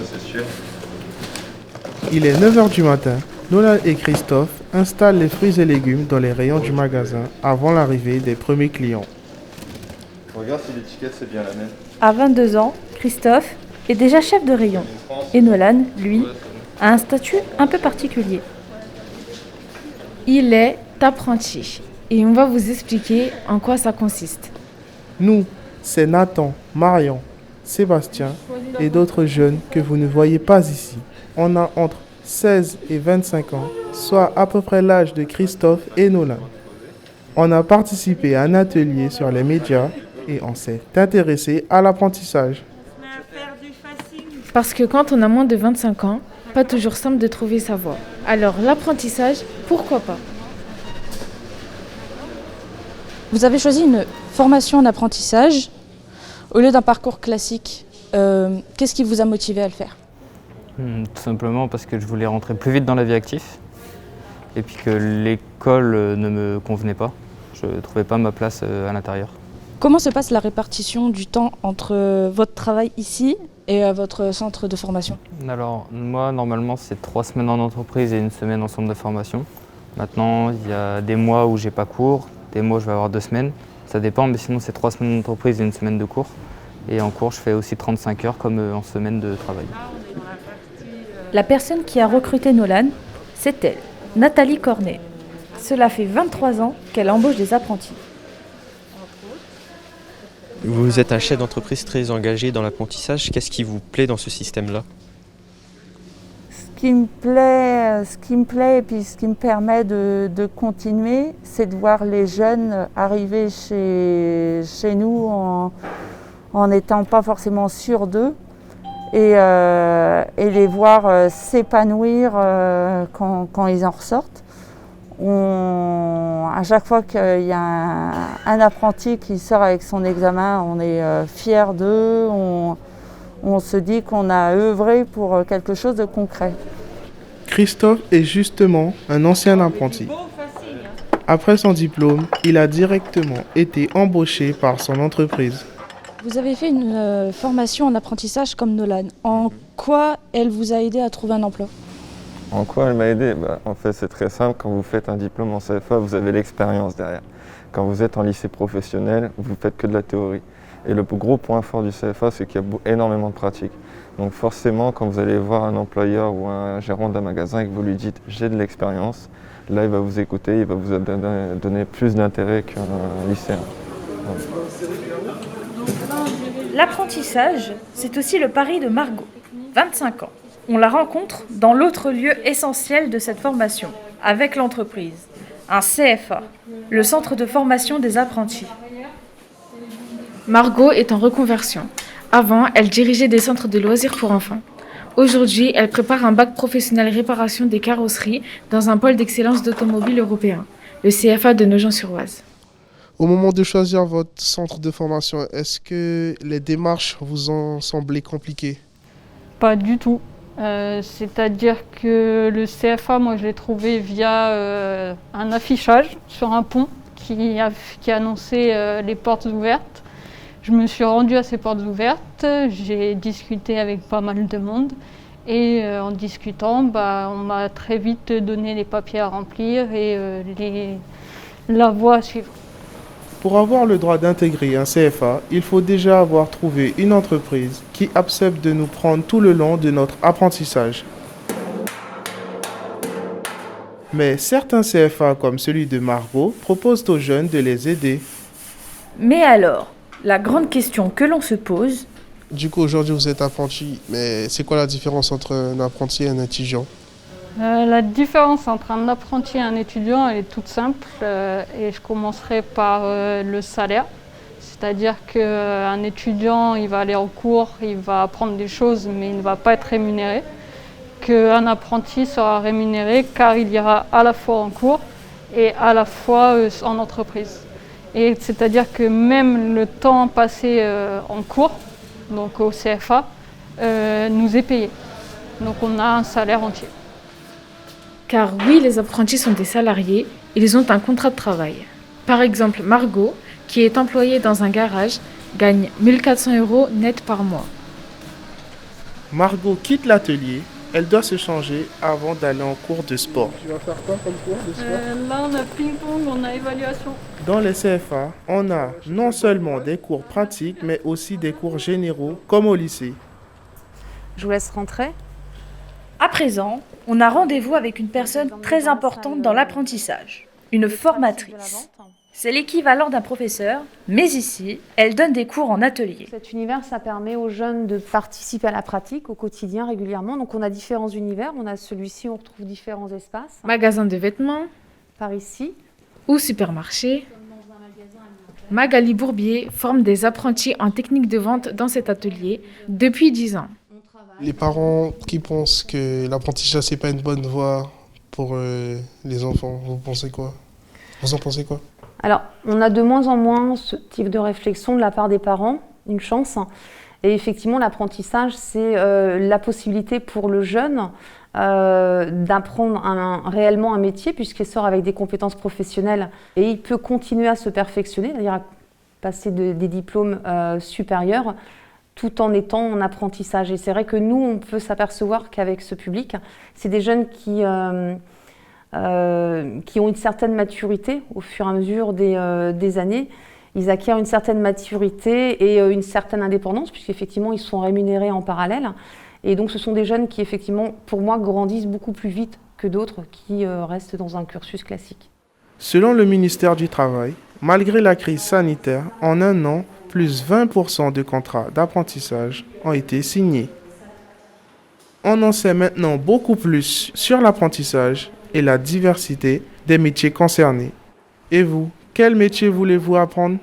ça c'est sûr. Il est 9 heures du matin. Nolan et Christophe installent les fruits et légumes dans les rayons du magasin avant l'arrivée des premiers clients. Regarde si l'étiquette c'est bien la même. À 22 ans, Christophe est déjà chef de rayon. Et Nolan, lui, a un statut un peu particulier. Il est apprenti. Et on va vous expliquer en quoi ça consiste. Nous, c'est Nathan, Marion, Sébastien et d'autres jeunes que vous ne voyez pas ici. On a entre 16 et 25 ans, soit à peu près l'âge de Christophe et Nolan. On a participé à un atelier sur les médias et on s'est intéressé à l'apprentissage. Parce que quand on a moins de 25 ans, pas toujours simple de trouver sa voie. Alors l'apprentissage, pourquoi pas ? Vous avez choisi une formation en apprentissage au lieu d'un parcours classique. Qu'est-ce qui vous a motivé à le faire ? Tout simplement parce que je voulais rentrer plus vite dans la vie active et puis que l'école ne me convenait pas. Je ne trouvais pas ma place à l'intérieur. Comment se passe la répartition du temps entre votre travail ici et votre centre de formation ? Alors moi, normalement, c'est 3 semaines en entreprise et 1 semaine en centre de formation. Maintenant, il y a des mois où j'ai pas cours, des mois où je vais avoir 2 semaines. Ça dépend, mais sinon c'est 3 semaines d'entreprise et 1 semaine de cours. Et en cours, je fais aussi 35 heures comme en semaine de travail. La personne qui a recruté Nolan, c'est elle, Nathalie Cornet. Cela fait 23 ans qu'elle embauche des apprentis. Vous êtes un chef d'entreprise très engagé dans l'apprentissage. Qu'est-ce qui vous plaît dans ce système-là ? Ce qui me plaît et puis ce qui me permet de continuer, c'est de voir les jeunes arriver chez nous en n'étant pas forcément sûrs d'eux et les voir s'épanouir quand ils en ressortent. À chaque fois qu'il y a un apprenti qui sort avec son examen, on est fiers d'eux, on se dit qu'on a œuvré pour quelque chose de concret. Christophe est justement un ancien apprenti. Après son diplôme, il a directement été embauché par son entreprise. Vous avez fait une formation en apprentissage comme Nolan. En quoi elle vous a aidé à trouver un emploi ? En quoi elle m'a aidé ? En fait, c'est très simple. Quand vous faites un diplôme en CFA, vous avez l'expérience derrière. Quand vous êtes en lycée professionnel, vous ne faites que de la théorie. Et le gros point fort du CFA, c'est qu'il y a énormément de pratique. Donc forcément, quand vous allez voir un employeur ou un gérant d'un magasin et que vous lui dites « j'ai de l'expérience », là, il va vous écouter, il va vous donner plus d'intérêt qu'un lycéen. L'apprentissage, c'est aussi le pari de Margot, 25 ans. On la rencontre dans l'autre lieu essentiel de cette formation, avec l'entreprise, un CFA, le centre de formation des apprentis. Margot est en reconversion. Avant, elle dirigeait des centres de loisirs pour enfants. Aujourd'hui, elle prépare un bac professionnel réparation des carrosseries dans un pôle d'excellence d'automobile européen, le CFA de Nogent-sur-Oise. Au moment de choisir votre centre de formation, est-ce que les démarches vous ont semblé compliquées ? Pas du tout. C'est-à-dire que le CFA, moi je l'ai trouvé via un affichage sur un pont qui annonçait les portes ouvertes. Je me suis rendue à ces portes ouvertes, j'ai discuté avec pas mal de monde et en discutant, on m'a très vite donné les papiers à remplir et la voie à suivre. Pour avoir le droit d'intégrer un CFA, il faut déjà avoir trouvé une entreprise qui accepte de nous prendre tout le long de notre apprentissage. Mais certains CFA, comme celui de Margot, proposent aux jeunes de les aider. Mais alors, la grande question que l'on se pose... Du coup, aujourd'hui, vous êtes apprenti, mais c'est quoi la différence entre un apprenti et un étudiant ? La différence entre un apprenti et un étudiant, elle est toute simple et je commencerai par le salaire. C'est-à-dire qu'un étudiant, il va aller en cours, il va apprendre des choses, mais il ne va pas être rémunéré. Qu'un apprenti sera rémunéré car il ira à la fois en cours et à la fois en entreprise. Et c'est-à-dire que même le temps passé en cours, donc au CFA, nous est payé. Donc on a un salaire entier. Car oui, les apprentis sont des salariés, ils ont un contrat de travail. Par exemple, Margot, qui est employée dans un garage, gagne 1 400 € net par mois. Margot quitte l'atelier. Elle doit se changer avant d'aller en cours de sport. Tu vas faire quoi comme cours de sport? Là, on a ping-pong, on a évaluation. Dans les CFA, on a non seulement des cours pratiques, mais aussi des cours généraux, comme au lycée. Je vous laisse rentrer. À présent, on a rendez-vous avec une personne très importante dans l'apprentissage, une formatrice. C'est l'équivalent d'un professeur, mais ici, elle donne des cours en atelier. Cet univers, ça permet aux jeunes de participer à la pratique au quotidien régulièrement. Donc on a différents univers, on a celui-ci où on retrouve différents espaces. Magasin de vêtements Par ici. Ou supermarché. Magali Bourbier forme des apprentis en technique de vente dans cet atelier depuis 10 ans. Les parents qui pensent que l'apprentissage, c'est pas une bonne voie pour les enfants, vous en pensez quoi? Alors, on a de moins en moins ce type de réflexion de la part des parents, une chance. Et effectivement, l'apprentissage, c'est la possibilité pour le jeune d'apprendre réellement un métier, puisqu'il sort avec des compétences professionnelles et il peut continuer à se perfectionner, c'est-à-dire à passer des diplômes supérieurs, tout en étant en apprentissage. Et c'est vrai que nous, on peut s'apercevoir qu'avec ce public, c'est des jeunes qui ont une certaine maturité au fur et à mesure des années. Ils acquièrent une certaine maturité et une certaine indépendance, puisqu'effectivement, ils sont rémunérés en parallèle. Et donc, ce sont des jeunes qui, effectivement, pour moi, grandissent beaucoup plus vite que d'autres qui restent dans un cursus classique. Selon le ministère du Travail, malgré la crise sanitaire, en un an, plus 20% de contrats d'apprentissage ont été signés. On en sait maintenant beaucoup plus sur l'apprentissage et la diversité des métiers concernés. Et vous, quel métier voulez-vous apprendre ?